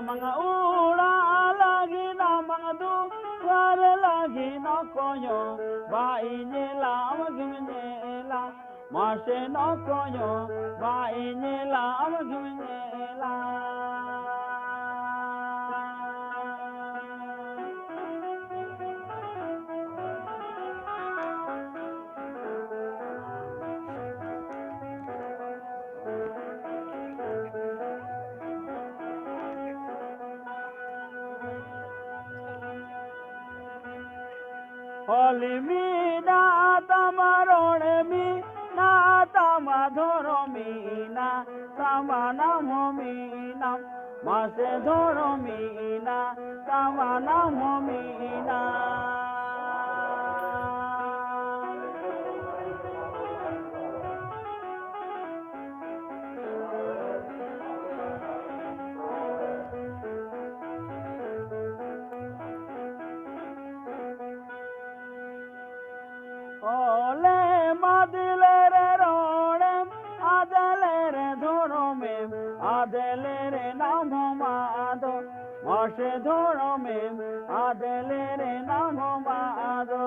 manga ura lagi na manga du war lagi no koyo ba inye la amagimne la mashe no koyo ba inye la amagimne la Holy mi na tamarone mi na tamadoro mi na tamana mi na mase doro mi na tamana mi na Ole madilere ronem adelere dhoromem adelere namomado mashe dhoromem adelere namomado